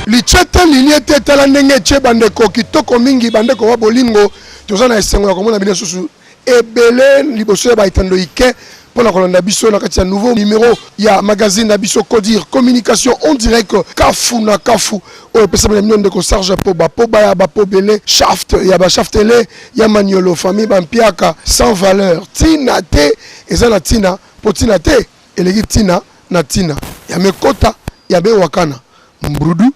Lichete liliete tala ndenge che bandeko kitoko mingi bandeko wa bolingo tozana esengo ya komona bine susu ebele liboso ya baitando ike pour la kolanda biso na kati ya nouveau numéro ya magazine na biso Codir communication on dirait que kafu na kafu o pesa na million de ko Serge Poba ya ba Pobele shaft ya ba shaftele ya Maniolo famille bampiaka sans valeur tina te ezana tina potina te elegi tina na tina ya mekota ya be wakana mbrudu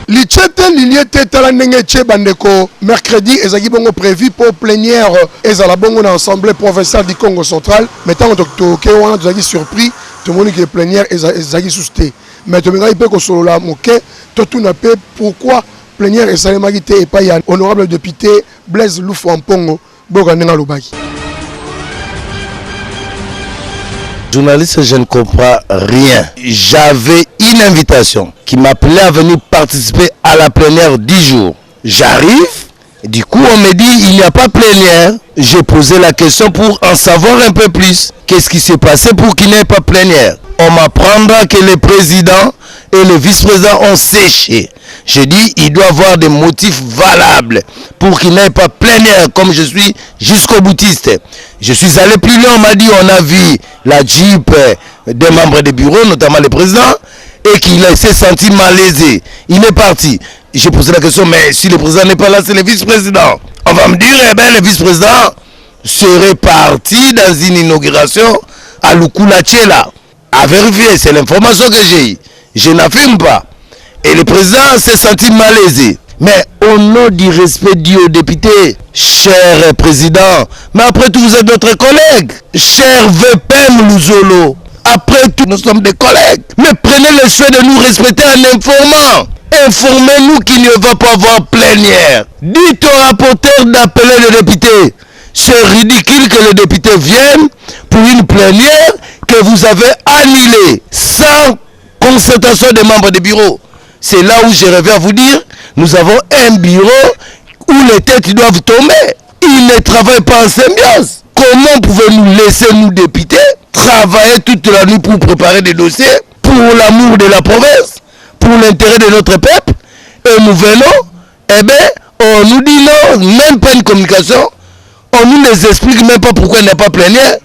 Lichete liliete tala ndenge che bandeko mercredi ezaki bongo prévu pour plénière ezala bongo na assemblée provinciale du Congo central mais tant que ke wana tozaki surpris tout monde que plénière ezaki susté mais to menga ipe ko solo la moke to tuna pe pourquoi plénière esalemaki te et pas ya honorable député Blaise Loufou Ampongo boka ndenga lobaki. Journaliste, je ne comprends rien. J'avais une invitation qui m'appelait à venir participer à la plénière 10 jours. J'arrive, du coup on me dit il n'y a pas plénière. J'ai posé la question pour en savoir un peu plus. Qu'est-ce qui s'est passé pour qu'il n'y ait pas plénière? On m'apprendra que le président et le vice-président ont séché. Je dis il doit y avoir des motifs valables pour qu'il n'y ait pas plénière comme je suis jusqu'au boutiste. Je suis allé plus loin, on m'a dit on a vu la Jeep des membres du bureau, notamment le président, et qu'il s'est senti malaisé. Il est parti. J'ai posé la question, mais si le président n'est pas là, c'est le vice-président. On va me dire, eh bien, le vice-président serait parti dans une inauguration à Lukulachela. À vérifier, c'est l'information que j'ai eue. Je n'affirme pas. Et le président s'est senti malaisé. Mais au nom du respect dû aux députés, cher président, mais après tout vous êtes notre collègue, cher VPM Louzolo, après tout nous sommes des collègues, mais prenez le soin de nous respecter en informant. Informez-nous qu'il ne va pas avoir plénière. Dites au rapporteur d'appeler le député. C'est ridicule que le député vienne pour une plénière que vous avez annulée sans concertation des membres du bureau. C'est là où je reviens à vous dire, nous avons un bureau où les têtes doivent tomber. Ils ne travaillent pas en symbiose. Comment pouvez-nous laisser, nous députés, travailler toute la nuit pour préparer des dossiers, pour l'amour de la province, pour l'intérêt de notre peuple, et nous venons, eh bien, on nous dit non, même pas une communication, on nous les explique même pas pourquoi il n'y a pas plénière,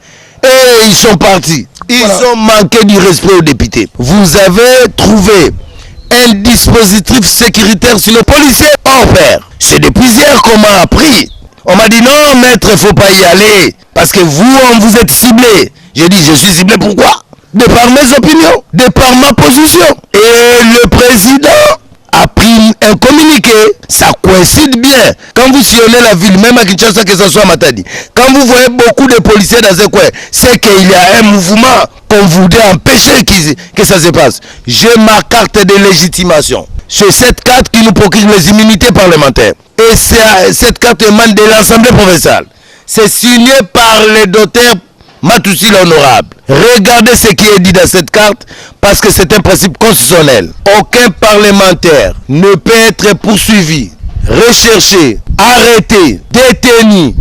et ils sont partis. Ils ont manqué du respect aux députés. Vous avez trouvé un dispositif sécuritaire sur les policiers hors pair. C'est depuis hier qu'on m'a appris. On m'a dit non maître, il ne faut pas y aller. Parce que vous, on vous êtes ciblé. J'ai dit je suis ciblé pourquoi? De par mes opinions, de par ma position. Et le président a pris un communiqué, ça coïncide bien. Quand vous sillonnez la ville, même à Kinshasa, que ce soit à Matadi, quand vous voyez beaucoup de policiers dans ce coin, c'est qu'il y a un mouvement qu'on voudrait empêcher que ça se passe. J'ai ma carte de légitimation. C'est cette carte qui nous procure les immunités parlementaires. Et cette carte émane de l'Assemblée provinciale. C'est signé par le docteur Matoussi l'honorable. Regardez ce qui est dit dans cette carte parce que c'est un principe constitutionnel. Aucun parlementaire ne peut être poursuivi, recherché, arrêté, détenu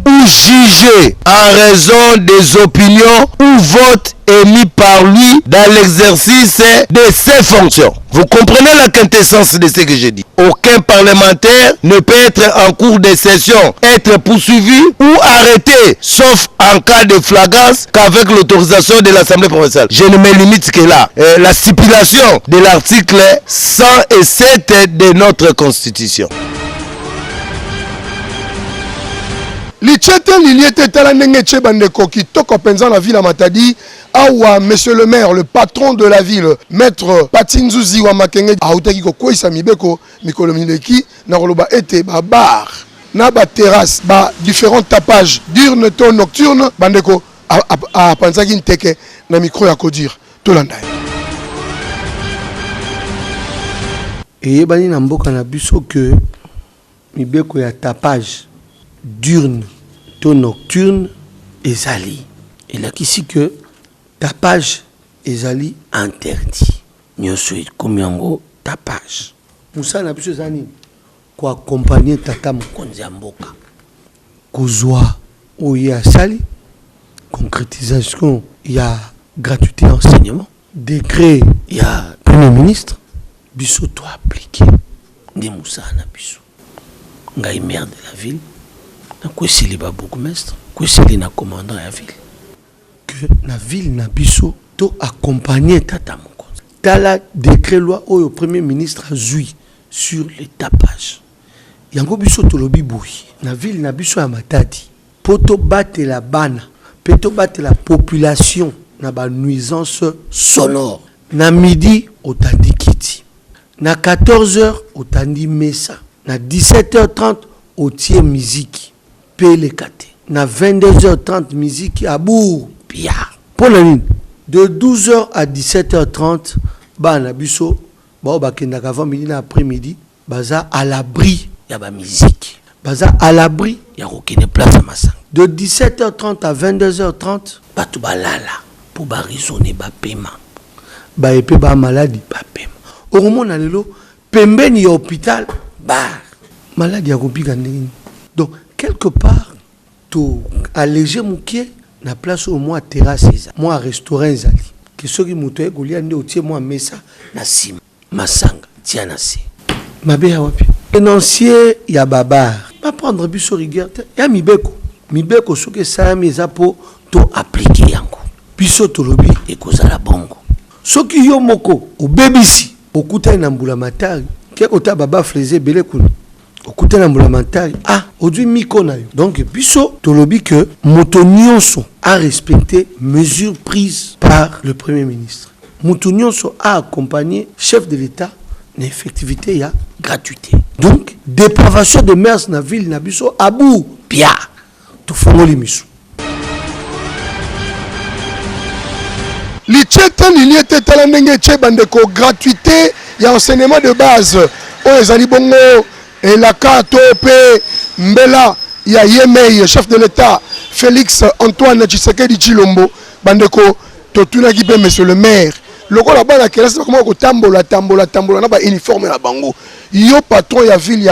ou jugé en raison des opinions ou votes émis par lui dans l'exercice de ses fonctions. Vous comprenez la quintessence de ce que je dis. Aucun parlementaire ne peut être en cours de session, être poursuivi ou arrêté, sauf en cas de flagrance qu'avec l'autorisation de l'Assemblée provinciale. Je ne me limite que là. La stipulation de l'article 107 de notre Constitution. Lichete liliete tala ndenge che bandeko kitoko penza la ville à Matadi awa monsieur le maire le patron de la ville maître Patinzuzi wa Makenge autaki ko kwisa mibeko mikolo mileki na koloba ete ba bar na ba terrasse ba différents tapages diurne to nocturne bandeko a panzaki nteke na micro ya Codir tolanda et bani na mboka na biso que mibeko ya tapage diurne to nocturne ezali Il a ici que tapage ezali interdit. Nyoso comme yango tapage. Moussa na biso zani ko accompagner tata mokonzi ya mboka. Kozwa oya sali concrétisation il y a gratuité enseignement. Décret il y a premier ministre biso to appliquer. Ndi Moussa na biso. Ngai maire de la ville. Na kwesili ba bourgmestre, kwesili na commandant ya ville. Que la ville na biso to accompagner tata mokonzi. Tala décret loi au premier ministre a joui sur le tapage. Yango biso to lobi boui. Na ville na biso ya Matadi. Poto battre la bana, poto battre la population na ba nuisance sonore. Na midi otandi kiti. Na 14h otandi mesa. Na 17h30 otie musique. Pelekate. Na 22h30 musique à bout. Pia. Pour la ligne. De 12h à 17h30, bana biso, bakenda avant midi na après-midi, baza à l'abri, y a ba musique. Baza à l'abri, y a aucune place à Massang. De 17h30 à 22h30, batu balala pour ba raisonner ba paiement. Ba épé ba maladie ba paiement. Au moment na lelo, pembeni ya hôpital, ba maladie ya kopika ndenge. Donc quelque part, to alléger mon pied. Na place au moins terrasse eza moi restaurant ezali que soki moto e kolia nde otie moi mesa na sima masanga tia na se mabe ya wapi énoncier ya babar pas prendre biso rigueur ya mibeko soki sami eza po to appliquer yango biso tolobi ekozala bongo soki yo moko obebisi okuta na mbula matari ke ota baba fleze belé kuna okuta na mbula matari aujourd'hui mikona yo donc biso tolobi que moto nyonso a respecté mesures prises par le premier ministre. Moto nyonso a accompagné chef de l'État na effectivité ya gratuité. Donc dépravation de mœurs na ville na biso abu pia to fongoli misu. Lichete liliete tala ndenge che bandeko gratuité ya enseignement de base o ezali bongo et la carte pe mbela ya Yemei chef de l'État Félix Antoine Tshisekedi Tshilombo bandeko totuna ki pe monsieur le maire lokola bana kelasi comment ko tambola na ba uniforme na bango yo patron ya ville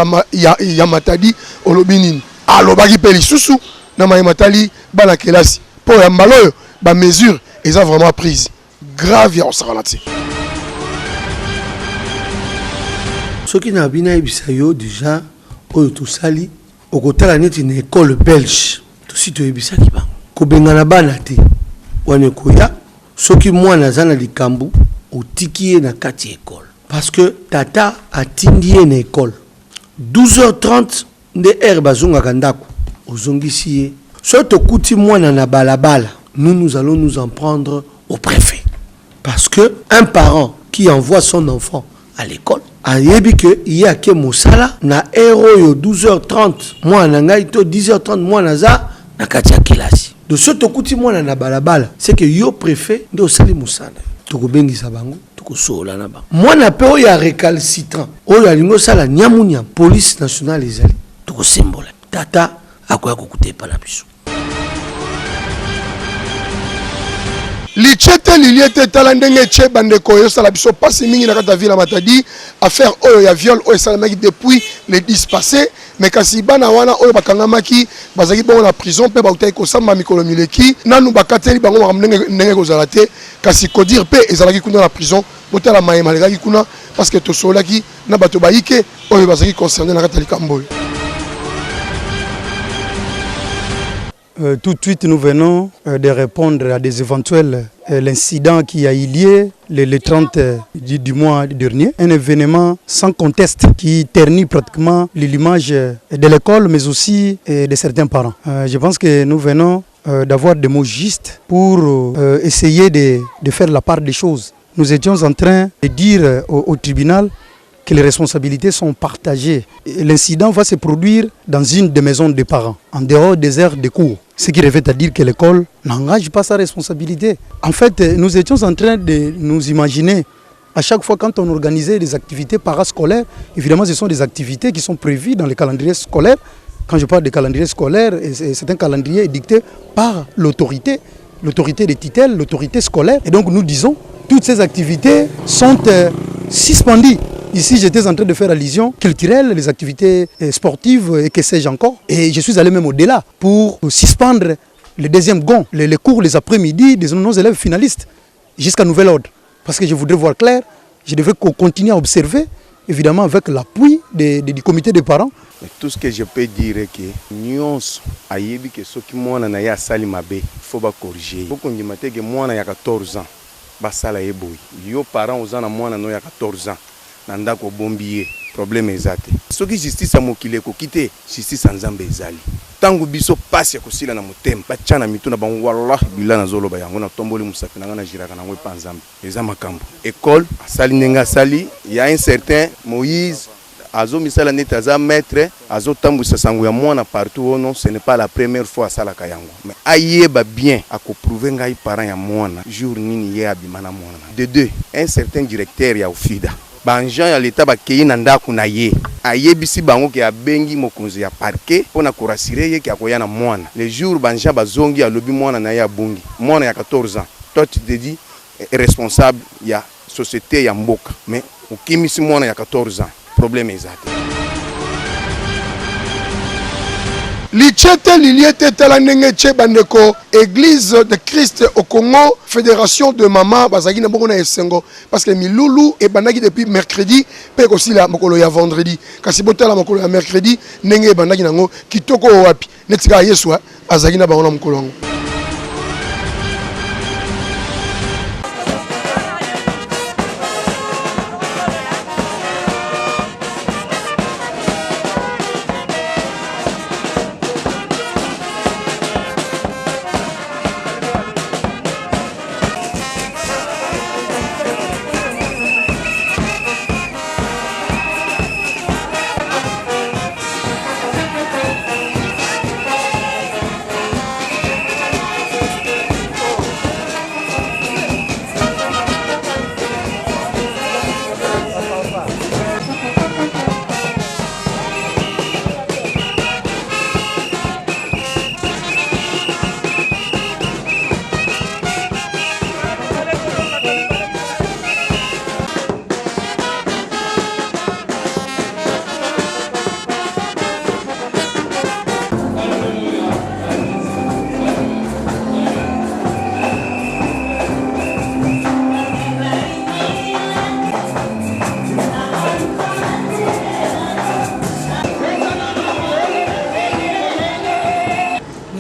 ya Matadi olobini alobaki pe lisusu na Matali bana kelasi po ya mbalo ba mesure eza vraiment prise grave ya osakalati soki na bina ebisayo déjà oyo tosali okotala neti na école belge tosi toyebisaki bango kobengana bana te wane koya soki mwana aza na likambo otiki ye na kati école parce que tata atindi ye na école 12h30 nde heure bazongaka ndako ozongisi ye so tokuti mwana na balabala nous allons nous en prendre au préfet parce que un parent qui envoie son enfant à l'école ayebi que iya ke mosala na heure yo 12h30 mwana ngai to 10h30 mwana za na kati ya kilasi de ce tokuti mwana na balabala c'est que yo préfet nde osali mosala tokobengisa bango tokosola na bango mwana pe oyo ya récalcitrant oyo alingo sala nyamunya police nationale ezali tokosembola tata akoya kokutepa na biso lichete liliete tala ndenge che bandeko yo sala biso passe mingi na kata ville Matadi affaire oyo ya viol oyo salamaki depuis les 10 passés mais kasi bana wana oyo bakangamaki bazaki bongo na prison pe bautaki kosamba mikolo mileki nanu bakateli bango ndenge kozala te kasi kodir pe ezalaki kuna na prison botala mayema lekaki kuna parce que tosolaki na bato bayike oyo bazaki concerné na kata likambo. Tout de suite, nous venons de répondre à des éventuels l'incident qui a eu lieu le 30 du mois dernier. Un événement sans conteste qui ternit pratiquement l'image de l'école, mais aussi de certains parents. Je pense que nous venons d'avoir des mots justes pour essayer de faire la part des choses. Nous étions en train de dire au tribunal que les responsabilités sont partagées. L'incident va se produire dans une des maisons des parents, en dehors des heures de cours. Ce qui revient à dire que l'école n'engage pas sa responsabilité. En fait, nous étions en train de nous imaginer, à chaque fois quand on organisait des activités parascolaires, évidemment ce sont des activités qui sont prévues dans le calendrier scolaire. Quand je parle de calendrier scolaire, c'est un calendrier dicté par l'autorité l'autorité des tutelles, l'autorité scolaire. Et donc nous disons, toutes ces activités sont suspendues. Ici, j'étais en train de faire allusion culturelle, les activités sportives et que sais-je encore. Et je suis allé même au-delà pour suspendre le deuxième gond, les cours les après-midi de nos élèves finalistes jusqu'à nouvel ordre. Parce que je voudrais voir clair, je devais continuer à observer, évidemment avec l'appui du comité des parents. Mais tout ce que je peux dire est que nous ayebi que ceux qui m'ont na sali mabe, faut pas corriger. Beaucoup de maté que moi na 14 ans, basala eboy. Yo parents aux ana moi na 14 ans, nanda ko bombier. Problème exact. Ce qui justice a mokile ko kite, justice nzambe ezali. Tangu biso passe ko sila na motema, ba tchana mituna ba wallah bila na zolo ba yango na tomboli musafi na jiraka na ngwe pa nzambe. Eza makambo. École asali nenga sali, il y a un certain Moïse azo misala netaza maître, azo tambusa sangu ya mwana partout non, ce n'est pas la première fois sala kayango. Mais ayeba bien à ko prouver ngai parent ya mwana, jour nini ye abimana mwana. De deux, un certain directeur ya ofida. Banjan ya l'État bakei na ndako na ye ayebisi bango ke abengi mokonzi ya parquet pona ko rassurer ye ke akoya na mwana le jour banjan bazongi alobi mwana na ya bungi mwana ya 14 ans toi tu te dis responsable ya société ya mboka mais ukimisi mwana ya 14 ans problème exact. Lichete liliete talanenge che bandeko Église de Christ au Congo, Fédération de Mama bazaki na bongo na esengo parce que milulu et bandaki depuis mercredi pe aussi la mokolo ya vendredi kasi botala mokolo ya mercredi nenge bandaki nango kitoko wapi netika Yesu azaki na bango na mokolo ngo.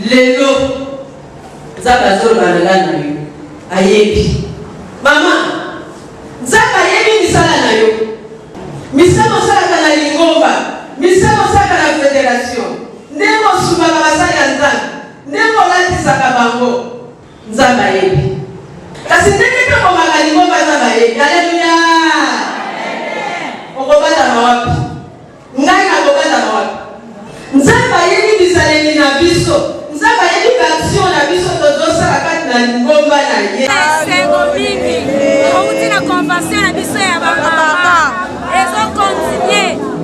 Lelo zaba zoro balala na yo ayebi mama zaba yebi misala na yo misala sala na lingomba misala sala na fédération ndemo suma basala ya nzambe ndemo latisaka bango nzaba yebi kasi ndenge kama mama lingomba zaba yebi haleluya okobata mawapi ngai na kobata mawapi nzaba yebi bisaleli na biso nzaba yebi action na biso tozosala kati na ngomba na ye sengo mingi outi na convention na biso ya bamama ezokontinue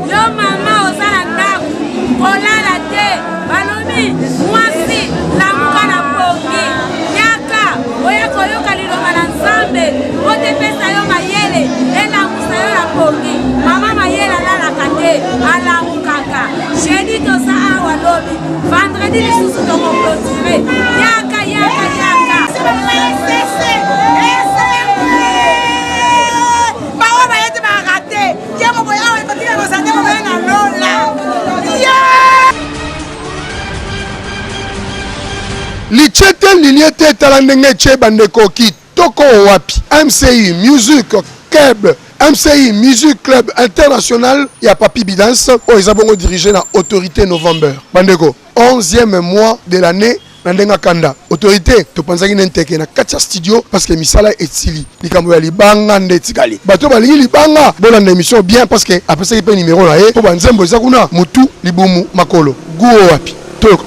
yo mama oza na ndako kolala te balobi mwasi lamuka na pongi yaka oya koyoka liloba na nzambe otepesa yo mayele elamusa yo na pongi mama mayele alalaka te alamukaka jeudi toza awa lobi vendredi lisusu tokoklotire yaka yaka yaka bango bayete barate ye moko yawe batika kozande mokoye na lola Lichete liliete talandenge che bandeko kitoko wapi MCI Music Club MCI Music Club International ya Papi Bidance o ezabongo dirigé na Autorité November bandeko 11e mois de l'année Nandenga Kanda autorité to panzaki nenteke na katia studio parce que misala etili likambo ya libanga ndetikali bato balingi libanga bona na émission bien parce que après ça il peut numéro là po banzembo ezakuna mutu libumu makolo guo wapi to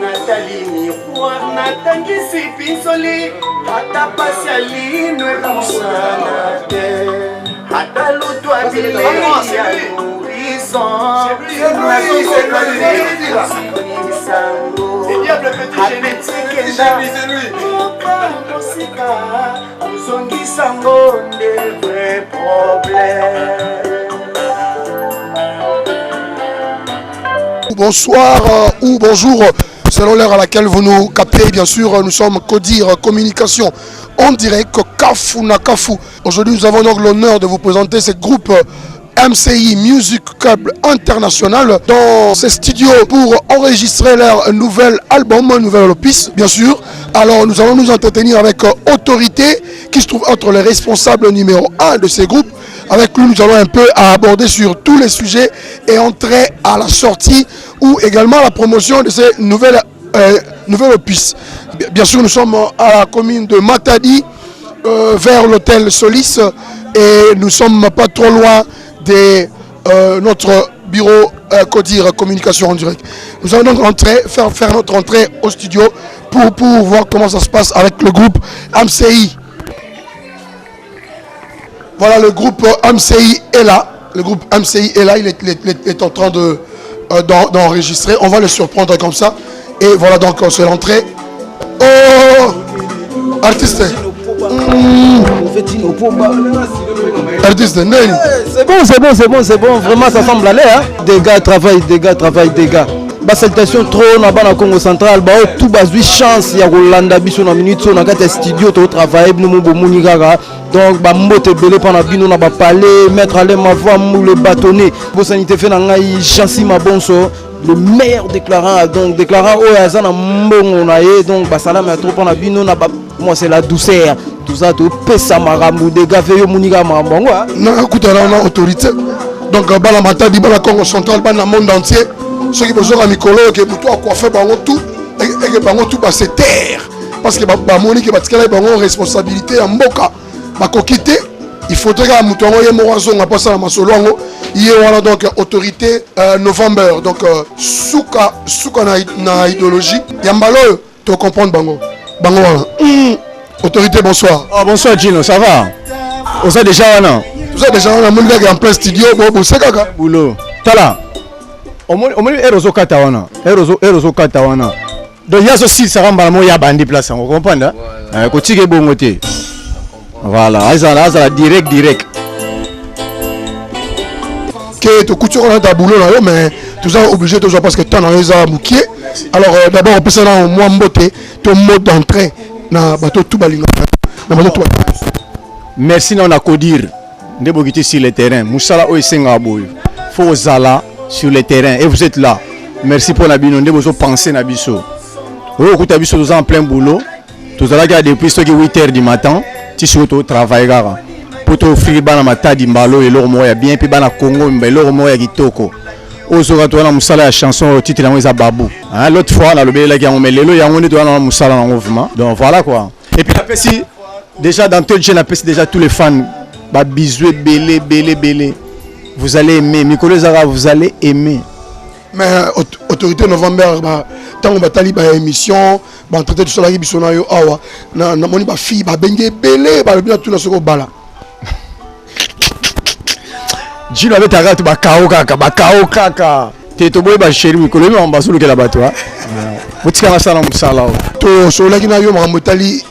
Nathalie Miroir natangisi pinsoli ata pasi alino emusana te ata lutu adile ya nourrissant apetikenda mosika ozongisango nde vrai problème. Bonsoir ou bonjour, selon l'heure à laquelle vous nous captez, bien sûr, nous sommes Codir Communication en direct, Kafu Nakafu. Aujourd'hui, nous avons donc l'honneur de vous présenter ce groupe MCI Music Club International dans ces studios pour enregistrer leur nouvel album, nouvel opus, bien sûr. Alors, nous allons nous entretenir avec Autorité, qui se trouve entre les responsables numéro 1 de ces groupes. Avec lui, nous allons un peu aborder sur tous les sujets et entrer à la sortie ou également la promotion de ces nouvelles opus. Bien sûr, nous sommes à la commune de Matadi, vers l'hôtel Solis, et nous ne sommes pas trop loin de notre bureau Codir Communication en direct. Nous allons donc faire notre entrée au studio pour voir comment ça se passe avec le groupe MCI. Voilà, le groupe MCI est là. Le groupe MCI est là. Il est en train d'enregistrer. On va le surprendre comme ça. Et voilà donc c'est l'entrée. Oh, artiste. Artiste, c'est bon. Vraiment, ça semble aller. Hein? Des gars travaillent. Salutation trop na bana Congo central ba tout bazui chance ya kolanda biso na minute so na kata studio to travailler no mo bomuni kaka donc ba mbote belé pendant bino na ba parler mettre à l'aise ma voix mou le bâtonner bo sanité fait na ngai Jansi Mabonso le meilleur déclarant donc déclarant o azana mbongo na ye donc ba salam ya trop pendant bino na ba moi c'est la douceur tout ça to pesa marambu de gave yo munika mambongo na kutana na autorité donc bala Matadi bala Congo central bana monde entier. Ceux qui besoin de Mikolo, qui ont coiffé tout, et que tout se taire. Parce que Monique et responsabilité en Mboka. Il faudrait que Moutongo et Morazo n'a pas ça dans ma solo. Il y a donc autorité novembre. Donc, souka na idéologie. Yambalo, tu comprends Bango. Autorité, bonsoir. Oh, bonsoir Gino, ça va? On sait déjà, non? Vous êtes déjà en plein studio. Bon, c'est quoi? Boulot. Tala. Omoni erozo katawana donc yazo si ça ramba mo ya bandi place on comprend là ko tike bongo te voilà azala direct que to couture dans ta boulot là mais tout ça obligé toujours parce que temps dans les amoukier alors d'abord on peut ça au moins mboté ton mode d'entrée na bateau tout balinga na bateau merci na on Codir ndebogiti sur le terrain musala o esenga boyo faut zala sur le terrain et vous êtes là. Merci pour la bino. Vous pensez na biso. Vous écoutez biso en plein boulot. Tout à l'heure depuis 8h du matin, tu suis au travail gara. Pour t'offrir bana Matadi mbalo et l'or moya bien puis bana Congo mbé l'or moya kitoko. Ozora to na musala ya chanson titre na mweza babu. Hein l'autre fois na lobé la gamu melelo ya ngoni to na musala en mouvement. Donc voilà quoi. Et puis après si déjà dans tout jeune après déjà tous les fans ba bisoué belé. Vous allez aimer, Mikolo Zara, vous allez aimer. Mais autorité novembre, tant on va taliba émission, on traiter tout ça là, bisona yo awa, na moni ba fille ba benge belé, ba bien tout na soko bala. Jino avec ta gâte ba kao kaka. T'es to boy ba chéri Mikolo mais on va solo que la bateau. Vous tirez la salle en musala. To so là qui na yo motali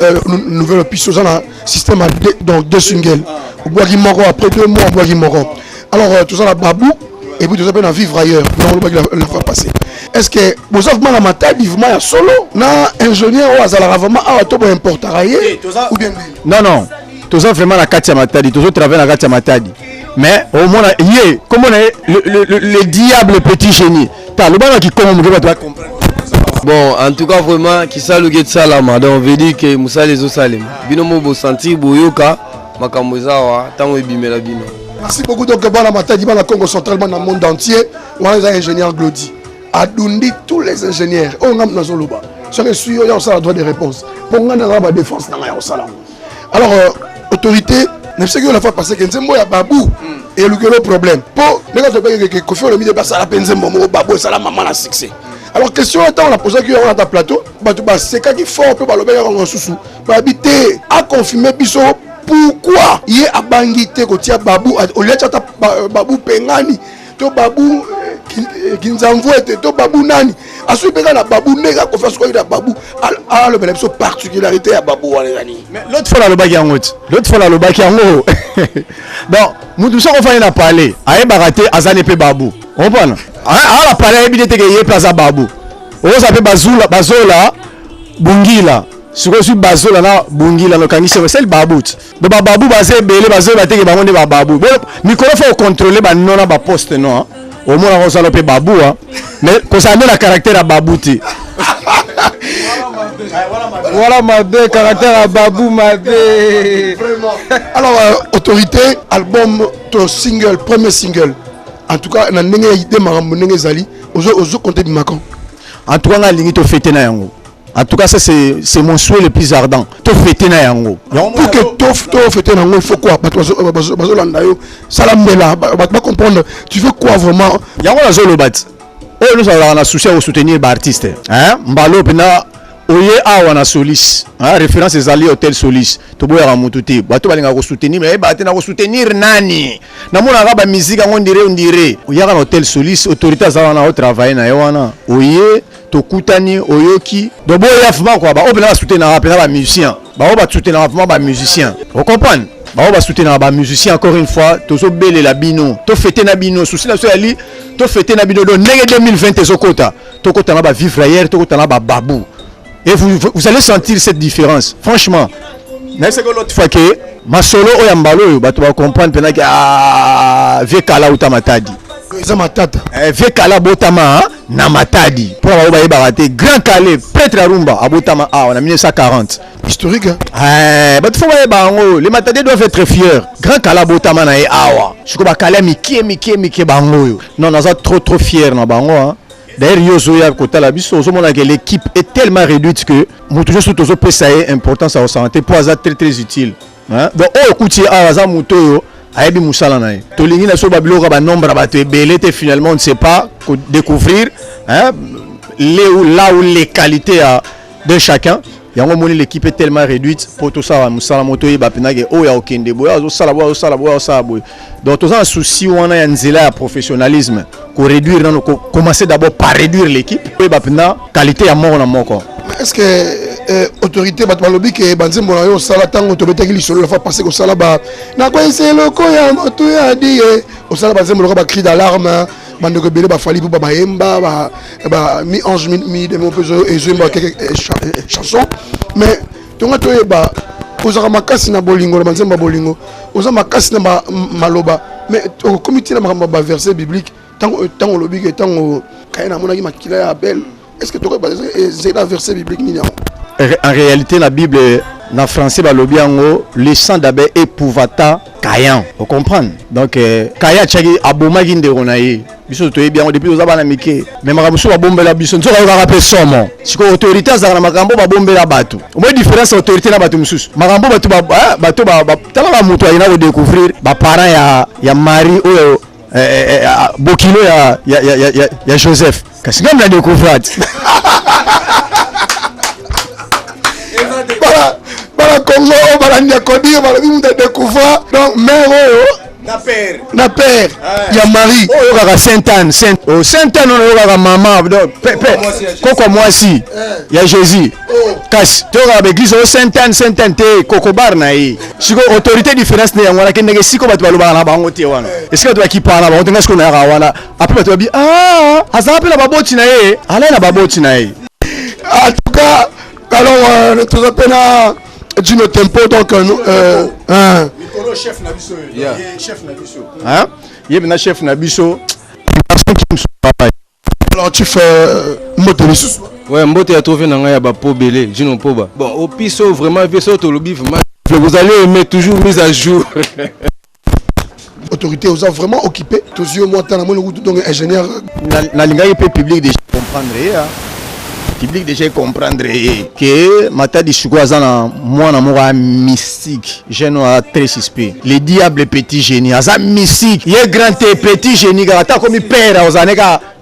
nouvelle option na système donc deux singles. Au bois qui moro après 2 mois au bois qui moro. Alors, tout ça, la babou, et puis tout ça, on va vivre ailleurs. Non, on va passer. Est-ce que vous avez mal à ma tête, vivement à solo? Non, ingénieur, ou à la vraiment, à tout importe à ou bien non. Tout ça, vraiment, la carte à ma tête, tout ça, travaille la carte à ma tête. Mais, au moins, comment le diable petit génie? T'as le ballon qui commence, on va comprendre. Bon, en tout cas, vraiment, qui ça le get salama. Donc, on veut dire que Moussa les Osalem. Binomo bo sentir boyoka, makamuzawa, tango ebimela bino. Merci beaucoup. Donc, Bana Matadi, Bana Congo central, dans le monde entier, on a des ingénieurs Glody. Adundi, tous les ingénieurs, on a dans le bas. Si on est sûr, il y a un droit de réponse. Pour on a la défense, alors, autorité, ne sais que la fois passée, que nous avons babou et le problème. Pour les gars, que Kofi le milieu de la peine, babou, ça la maman a succès. Alors question on a posé on a ta plateau c'est quand il faut un peu balober en sous habiter a confirmer biso pourquoi il est abangité ko tia Babou au lieu de Babou pengani to Babou kinzamvoete to Babou nani asu peka na Babou nega confiance ko ida Babou a le benefice particularité à Babou wanani mais l'autre fois le baki yango donc mutu soko fa na parler aye baraté azane pe Babou on comprend la parler ebité ke ye place Babou o ça pe bazola bungila siko su bazola na bungila no kangise c'est le Babou do Babou bazé belé bazola te ke bango ne ba Babou micro faut contrôler ba non na ba poste non au moins on s'en pe Babou mais concernant le caractère à Babou ti voilà ma deux caractère à Babou ma deux vraiment alors autorité album ton single premier single en tout cas na ndenge idée marambo ndenge zali ozo compter bimakan en tout cas na lingi to fêter na yango en tout cas ça c'est mon souhait le plus ardent to fêter na yango pour que to fêter na yango il faut quoi bazo landa yo salambela ba comprendre tu veux quoi vraiment yango la zolo bat oh nous avons souci à soutenir ba artiste hein mbalo pena oye awa na Solis référence ezali hôtel Solis to boya mututi bato balinga ko soutenir mais ba tena ko soutenir nani na mona ba musique on dirait oya na hôtel Solis autorité za wana au travail na wana oye to kutani oyoki do boya fuma quoi ba obena soutenir na ba musicien ba soutenir ba musicien vous comprenez ba soutenir ba musicien encore une fois tozo belé la bino to fêter na bino souci na so ali to fêter na bino do nege 2020 ezokota to kota na ba vivre hier to kota na ba Babou. Et vous allez sentir cette différence. Franchement, c'est que l'autre fois que ma solo ou yambalo, tu vas comprendre pendant que vekala ou tamatadi. Ça matata. Vekala botama na matadi. Pour avoir eu baraté Grand Calais, prêtre Arumba, abotama en 1940. Historique. Tu faut voir bango. Les matadi doivent être fiers. Grand Calais botama na awa. Je crois que Calais miki bango. Non, on est trop fiers na bango. D'ailleurs, l'équipe est tellement réduite que nous toujours sous PSAE importance à la santé pour ça très très utile. Donc au côté à ça muto ayebi musala na to lingi na so babilo ka ba nombre ba te belete finalement on ne sait pas découvrir là où les qualités de chacun. L'équipe est tellement réduite pour tout ça musala moto ba penage o ya okende boya zo sala boya donc tout ça un souci on a un professionnalisme pour réduire commencer d'abord par réduire l'équipe et ba pena qualité à mort na moko. Est-ce que autorité bat balobi que banzembo na yo sala tango to betaki lisolo la fois passer ko sala ba na ko eselo ko ya moto ya di o sala banzembo ba cri d'alarme bande ko belé ba fali pour ba yemba ba mi ange mi de mon peso et je mba quelques chansons mais tonga to ba ozaka makasi na bolingo na banzembo bolingo oza makasi na maloba mais au comité na ba verset biblique tango lobi que tango kaina monaki makila ya Abel. Est-ce que tu aurais c'est un verset biblique en réalité la Bible en français le sang d'Abel épouvata Caïn. Vous comprenez? Donc Caïn tchagi aboma ginde ronaye. Biso to bien depuis aux abana mike. Mais maramuso ba bombe la biso nzo ka rappeler somo. Siko autorité za na makambo ba bombe la batu. Au moins différence autorité na batu mususu. Makambo batu ba tala muto ina ko découvrir ba parents ya Marie oyo Bokilo ya Joseph. Qu'est-ce que la découverte? Voilà Congo, voilà Nyakodi, voilà nous découvert. Donc mère na père ya Marie. Oh yaka Sainte-Anne, Sainte-Anne on yaka maman donc koko mwasi ya Jésus. Kasi to ka église Sainte-Anne te koko bar na yi. Siko autorité différence ne yango la kendeke siko batu baloba na bango te wana. Est-ce que tu vas qui parler ba on tenga siko na yaka wana. Après tu vas dire azape la baboti na ye, ala na baboti na ye. En tout cas, alors nous appelons Dino Tempo donc Mikolo chef Nabiso. Chef Nabiso. Hein? Il est chef Nabiso. Alors tu fais Motelis. Ouais, Mbote a trouvé dans ya ba po belé, Dino Poba. Bon, au piso vraiment vaisseau to lobby vraiment. Vous allez aimer toujours mise à jour. Autorité vous a vraiment occupé. Tous yeux moi tant mon donc ingénieur la linga peut public déjà comprendre public déjà comprendre que Matadi Chouazana moi na mora mystique jeune très suspect les diables petit génie aza mystique il est grand et petit génie gata comme père aux années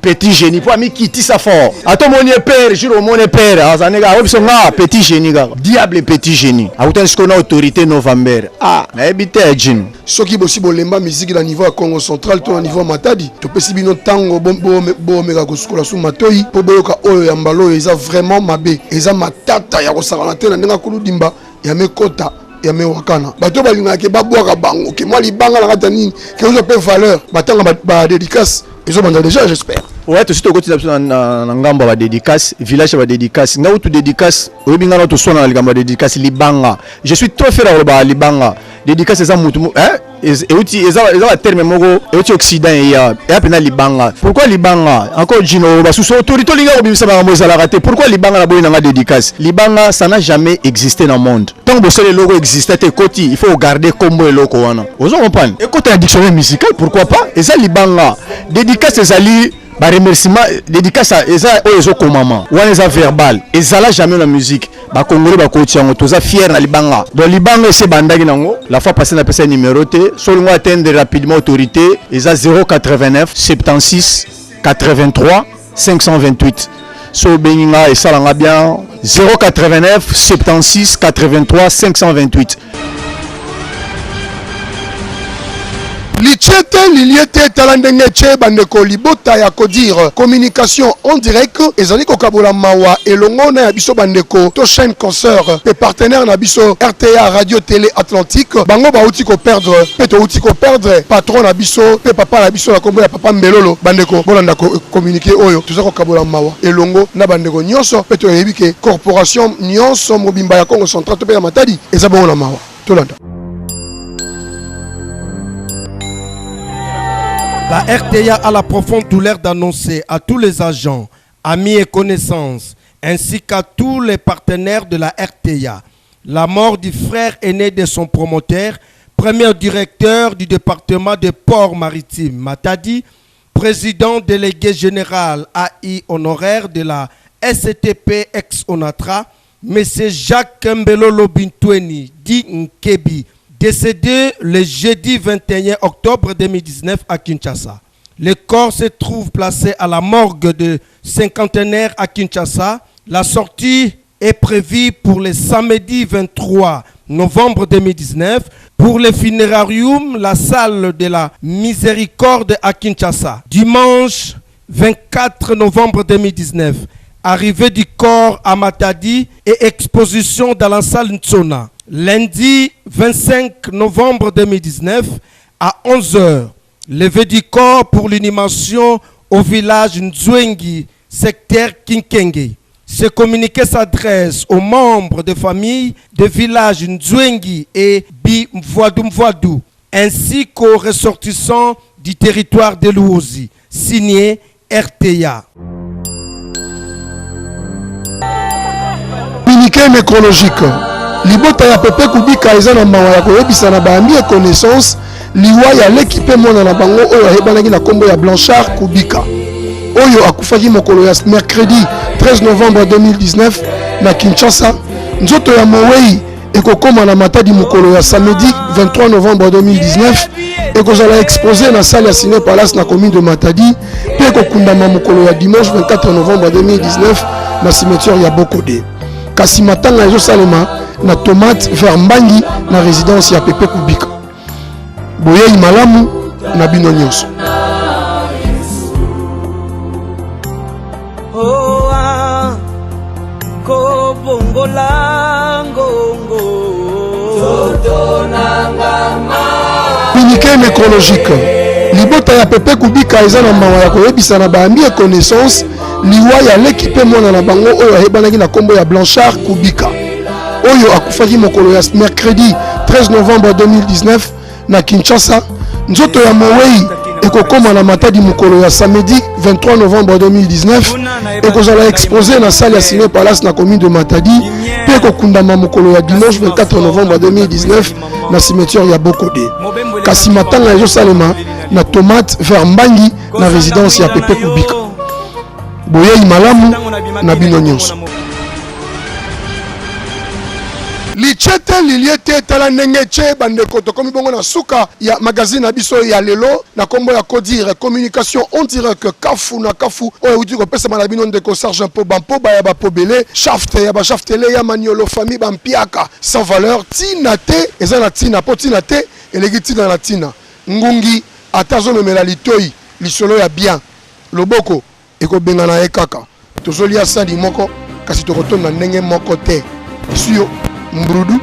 petit génie pour ami qui tisse fort ato moni père juro moni père azanega obisonga petit génie ga diable petit génie autant ce qu'on a autorité novembre na ebité jin soki bosi bolemba musique na niveau ya Congo central to na niveau Matadi to pesi bino tango bo mega kosukola su matoi po boyoka oyo ya mbalo eza vraiment mabe eza matata ya kosakana te na ndenga kuludimba ya mekota ya mewakana bato balinga ke babwaka bango ke moi libanga na kata nini ke ozo pe valeur batanga ba dédicace ils ont déjà j'espère. Ouais, tout suite au côté de Ngamba va dédicace, village va dédicace, nga tout dédicace, obinga na to sona na Ngamba dédicace libanga. Je suis trop fier de libanga. Dédicace eza mutu hein et outi eza terme moko et outi occident ya pena libanga. Pourquoi libanga? Encore Gino ba sous autorité linga obimisa ba moza la raté. Pourquoi libanga na boy na dédicace? Libanga ça n'a jamais existé dans le monde. Tant que le logo existait te koti, il faut garder comme le logo wana. Vous comprenez? Écoute un dictionnaire musical, pourquoi pas? Et ça libanga. Dédicace ezali ba remerciement dédicace eza oyo komama wana eza verbal ezala jamais la musique ba congolais ba ko tiango toza fier na libanga donc libanga c'est bandaki nango la fois passée na pesa numéro T solo atteindre rapidement autorité eza 089 76 83 528 so benga et ça bien 089 76 83 528 Lichete liliete talandenge che bandeko libota ya kodire communication en direct ezali ko kabola mawa elongo na biso bandeko to chaîne concert et partenaire na biso RTA Radio Télé Atlantique bango ba uti ko perdre peto uti ko perdre patron na biso pe papa na biso na kombo ya papa Mbelolo bandeko bolanda ko communiquer oyo tuza ko kabola mawa elongo na bandeko nyonso peto yebike corporation nyonso mobimba ya Congo central to pe ya Matadi ezabo na mawa tolanda. La RTA a la profonde douleur d'annoncer à tous les agents, amis et connaissances, ainsi qu'à tous les partenaires de la RTA, la mort du frère aîné de son promoteur, premier directeur du département des ports maritimes, Matadi, président délégué général AI honoraire de la STP ex-ONATRA, M. Jacques Mbelolo Bintweni, dit Nkebi, décédé le jeudi 21 octobre 2019 à Kinshasa. Le corps se trouve placé à la morgue de cinquantenaire à Kinshasa. La sortie est prévue pour le samedi 23 novembre 2019 pour le funérarium, la salle de la Miséricorde à Kinshasa. Dimanche 24 novembre 2019, arrivée du corps à Matadi et exposition dans la salle Ntsona. Lundi 25 novembre 2019 à 11h, levée du corps pour l'inhumation au village Nzwengi, secteur Kinkenge. Ce communiqué s'adresse aux membres de famille des villages Nzwengi et Bimvoadou, ainsi qu'aux ressortissants du territoire de Luozi. Signé RTA. Communiqué nécrologique. Libota ya pepe kubika eza na mawa ya koyebisa na baambi et connaissance liwa ya l'équipe mona na bango oyo ayebanaki na kombo ya Blanchard Kubika oyo akufaki mokolo ya mercredi 13 novembre 2019 na Kinshasa. Nzoto ya Mowei ekokoma na Matadi mokolo ya samedi 23 novembre 2019 ekozala exposé na salle ya Ciné Palace na commune de Matadi pe ekokundama mokolo ya dimanche 24 novembre 2019 na cimetière ya Bokode. Kasi matanga ezo salema na tomate vers Mbangi na résidence ya Pepe Kubika. Boyei malamu na bino nyonso. Communiqué nécrologique. Libota ya Pepe Kubika eza na mawa ya koyebisa na baambi et connaissance liwa ya l'équipe mona na bango oyo ayebanaki na kombo ya Blanchard Kubika oyo akufaki mokolo ya mercredi 13 novembre 2019 na Kinshasa. Nzoto ya Mowei ekokoma na Matadi mokolo ya samedi 23 novembre 2019 ekozala exposé na salle ya Ciné Palace na commune de Matadi pe ekokundama mokolo ya dimanche 24 novembre 2019 na cimetière ya Bokode. Kasi matanga ezo salema na tomate vers Mbangi na résidence ya Pepe Kubika. Boyei malamu na bino nyonso. lichete liliete tala ndenge che bandeko tokomi bongo na suka ya magazine abiso ya lelo na kombo ya Kodire communication on dirait que kafu na kafu oyo uti ko pesa malabino ndeko sergent po bampo ba ya ba pobele shaft ya ba shaftele ya maniolo famille bampiaka sans valeur tina te eza na tina po tina te elegiti na tina ngungi atazo memela litoi lisolo ya bien loboko eko benga na ekaka tozolia sandi moko kasi tokotonda ndenge moko te suyo mbrudu